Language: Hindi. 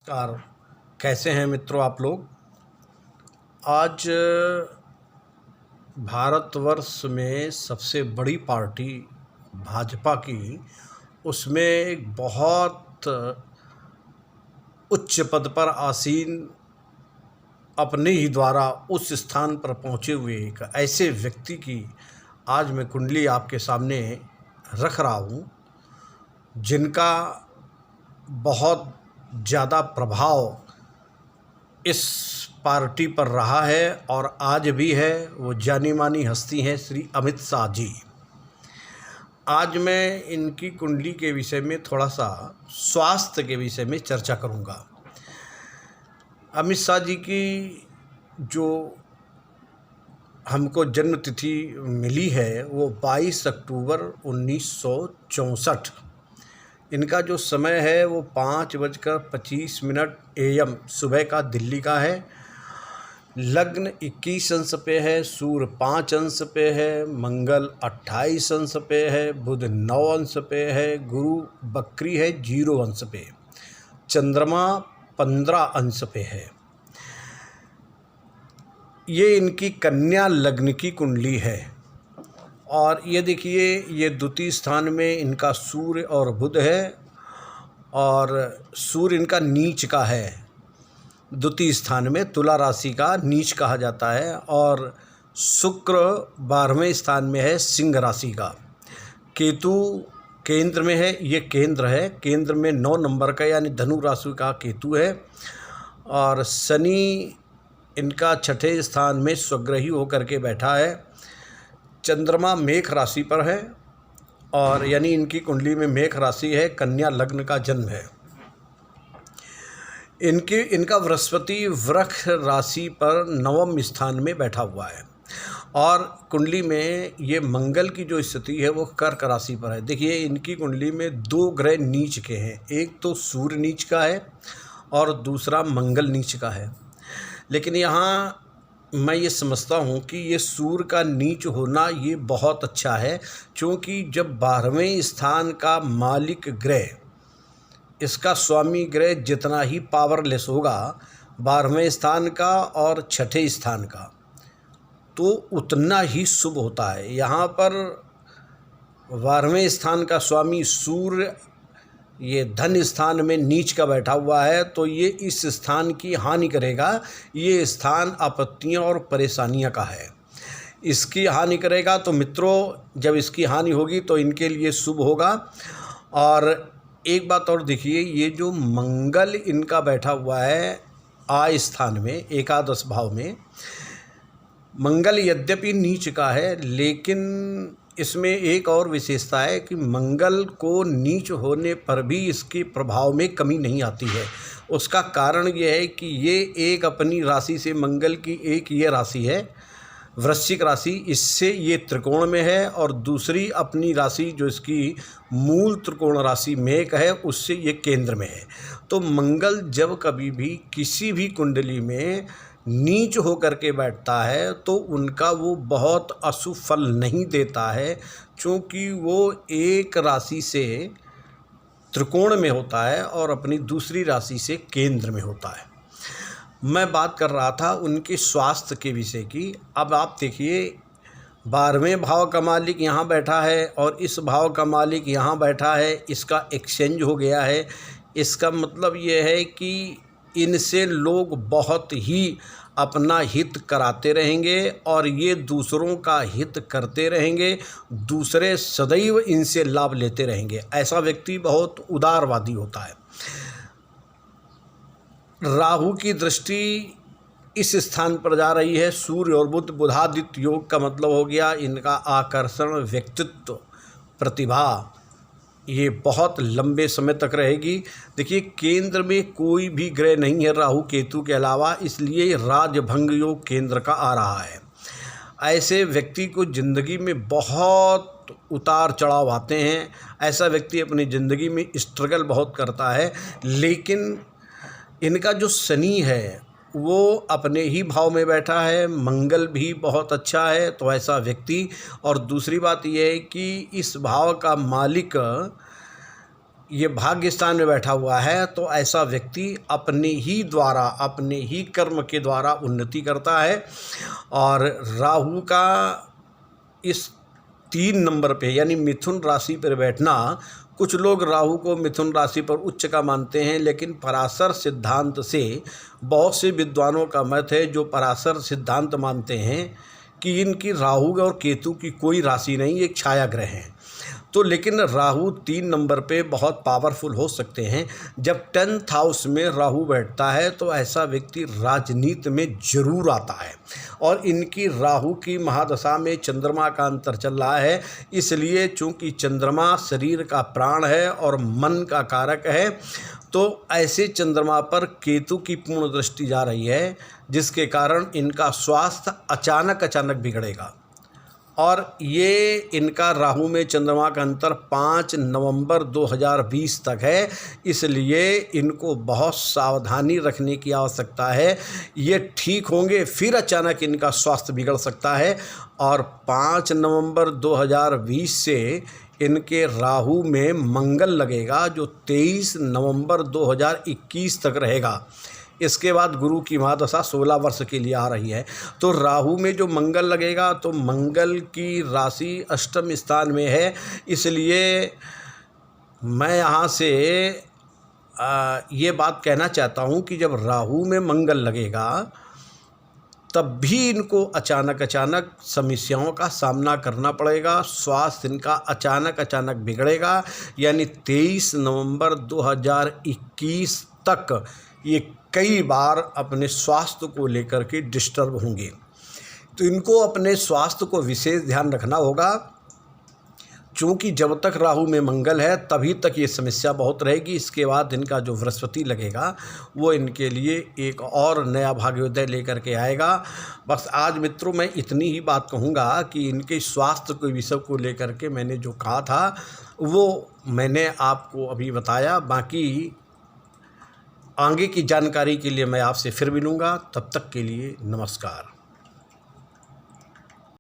नमस्कार। कैसे हैं मित्रों आप लोग। आज भारतवर्ष में सबसे बड़ी पार्टी भाजपा की, उसमें एक बहुत उच्च पद पर आसीन, अपने ही द्वारा उस स्थान पर पहुंचे हुए एक ऐसे व्यक्ति की आज मैं कुंडली आपके सामने रख रहा हूं, जिनका बहुत ज़्यादा प्रभाव इस पार्टी पर रहा है और आज भी है। वो जानी मानी हस्ती हैं श्री अमित शाह जी। आज मैं इनकी कुंडली के विषय में थोड़ा सा स्वास्थ्य के विषय में चर्चा करूंगा। अमित शाह जी की जो हमको जन्म तिथि मिली है वो 22 अक्टूबर 1964। इनका जो समय है वो 5:25 AM सुबह का दिल्ली का है। लग्न 21 अंश पे है, सूर्य 5 अंश पे है, मंगल 28 अंश पे है, बुध 9 अंश पे है, गुरु बकरी है 0 अंश पे, चंद्रमा 15 अंश पे है। ये इनकी कन्या लग्न की कुंडली है और ये देखिए, ये द्वितीय स्थान में इनका सूर्य और बुध है और सूर्य इनका नीच का है। द्वितीय स्थान में तुला राशि का नीच कहा जाता है और शुक्र 12वें स्थान में है सिंह राशि का। केतु केंद्र में है, ये केंद्र है, केंद्र में 9 नंबर का यानी धनु राशि का केतु है और शनि इनका 6ठे स्थान में स्वग्रही होकर के बैठा है। चंद्रमा मेष राशि पर है और यानी इनकी कुंडली में मेष राशि है, कन्या लग्न का जन्म है। इनका बृहस्पति वृष राशि पर 9वें स्थान में बैठा हुआ है और कुंडली में ये मंगल की जो स्थिति है वो कर्क राशि पर है। देखिए, इनकी कुंडली में 2 ग्रह नीच के हैं, एक तो सूर्य नीच का है और दूसरा मंगल नीच का है। लेकिन यहाँ मैं ये समझता हूँ कि ये सूर्य का नीच होना ये बहुत अच्छा है, क्योंकि जब 12वें स्थान का मालिक ग्रह, इसका स्वामी ग्रह जितना ही पावरलेस होगा 12वें स्थान का और 6ठे स्थान का, तो उतना ही शुभ होता है। यहाँ पर 12वें स्थान का स्वामी सूर्य ये धन स्थान में नीच का बैठा हुआ है, तो ये इस स्थान की हानि करेगा। ये स्थान आपत्तियों और परेशानियां का है, इसकी हानि करेगा। तो मित्रों, जब इसकी हानि होगी तो इनके लिए शुभ होगा। और एक बात और देखिए, ये जो मंगल इनका बैठा हुआ है आ स्थान में, एकादश भाव में, मंगल यद्यपि नीच का है, लेकिन इसमें एक और विशेषता है कि मंगल को नीच होने पर भी इसके प्रभाव में कमी नहीं आती है। उसका कारण ये है कि ये एक अपनी राशि से, मंगल की एक ये राशि है वृश्चिक राशि, इससे ये त्रिकोण में है और दूसरी अपनी राशि जो इसकी मूल त्रिकोण राशि मेष है उससे ये केंद्र में है। तो मंगल जब कभी भी किसी भी कुंडली में नीच होकर के बैठता है तो उनका वो बहुत अशुभ फल नहीं देता है, क्योंकि वो एक राशि से त्रिकोण में होता है और अपनी दूसरी राशि से केंद्र में होता है। मैं बात कर रहा था उनके स्वास्थ्य के विषय की। अब आप देखिए, 12वें भाव का मालिक यहाँ बैठा है और इस भाव का मालिक यहाँ बैठा है, इसका एक्सचेंज हो गया है। इसका मतलब ये है कि इनसे लोग बहुत ही अपना हित कराते रहेंगे और ये दूसरों का हित करते रहेंगे, दूसरे सदैव इनसे लाभ लेते रहेंगे। ऐसा व्यक्ति बहुत उदारवादी होता है। राहु की दृष्टि इस स्थान पर जा रही है, सूर्य और बुध, बुधादित्य योग का मतलब हो गया इनका आकर्षण, व्यक्तित्व, प्रतिभा, ये बहुत लंबे समय तक रहेगी। देखिए, केंद्र में कोई भी ग्रह नहीं है राहु केतु के अलावा, इसलिए राजभंग योग केंद्र का आ रहा है। ऐसे व्यक्ति को ज़िंदगी में बहुत उतार चढ़ाव आते हैं। ऐसा व्यक्ति अपनी ज़िंदगी में स्ट्रगल बहुत करता है, लेकिन इनका जो शनि है वो अपने ही भाव में बैठा है, मंगल भी बहुत अच्छा है। तो ऐसा व्यक्ति, और दूसरी बात यह है कि इस भाव का मालिक ये भाग्य स्थान में बैठा हुआ है तो ऐसा व्यक्ति अपने ही द्वारा, अपने ही कर्म के द्वारा उन्नति करता है। और राहु का इस 3 नंबर पे यानी मिथुन राशि पर बैठना, कुछ लोग राहु को मिथुन राशि पर उच्च का मानते हैं, लेकिन पराशर सिद्धांत से बहुत से विद्वानों का मत है जो पराशर सिद्धांत मानते हैं कि इनकी राहु और केतु की कोई राशि नहीं, एक छाया ग्रह हैं। तो लेकिन राहु 3 नंबर पे बहुत पावरफुल हो सकते हैं। जब 10th हाउस में राहु बैठता है तो ऐसा व्यक्ति राजनीति में जरूर आता है। और इनकी राहु की महादशा में चंद्रमा का अंतर चल रहा है, इसलिए चूंकि चंद्रमा शरीर का प्राण है और मन का कारक है, तो ऐसे चंद्रमा पर केतु की पूर्ण दृष्टि जा रही है, जिसके कारण इनका स्वास्थ्य अचानक बिगड़ेगा। और ये इनका राहु में चंद्रमा का अंतर 5 नवंबर 2020 तक है, इसलिए इनको बहुत सावधानी रखने की आवश्यकता है। ये ठीक होंगे फिर अचानक इनका स्वास्थ्य बिगड़ सकता है। और 5 नवंबर 2020 से इनके राहु में मंगल लगेगा जो 23 नवंबर 2021 तक रहेगा। इसके बाद गुरु की महादशा 16 वर्ष के लिए आ रही है। तो राहु में जो मंगल लगेगा तो मंगल की राशि अष्टम स्थान में है, इसलिए मैं यहाँ से ये बात कहना चाहता हूँ कि जब राहु में मंगल लगेगा तब भी इनको अचानक समस्याओं का सामना करना पड़ेगा। स्वास्थ्य इनका अचानक बिगड़ेगा, यानी 23 नवंबर 2021 तक ये कई बार अपने स्वास्थ्य को लेकर के डिस्टर्ब होंगे। तो इनको अपने स्वास्थ्य को विशेष ध्यान रखना होगा, क्योंकि जब तक राहु में मंगल है तभी तक ये समस्या बहुत रहेगी। इसके बाद इनका जो बृहस्पति लगेगा वो इनके लिए एक और नया भाग्योदय लेकर के आएगा। बस आज मित्रों मैं इतनी ही बात कहूँगा कि इनके स्वास्थ्य के विषय को लेकर के मैंने जो कहा था वो मैंने आपको अभी बताया। बाकी आगे की जानकारी के लिए मैं आपसे फिर मिलूँगा, तब तक के लिए नमस्कार।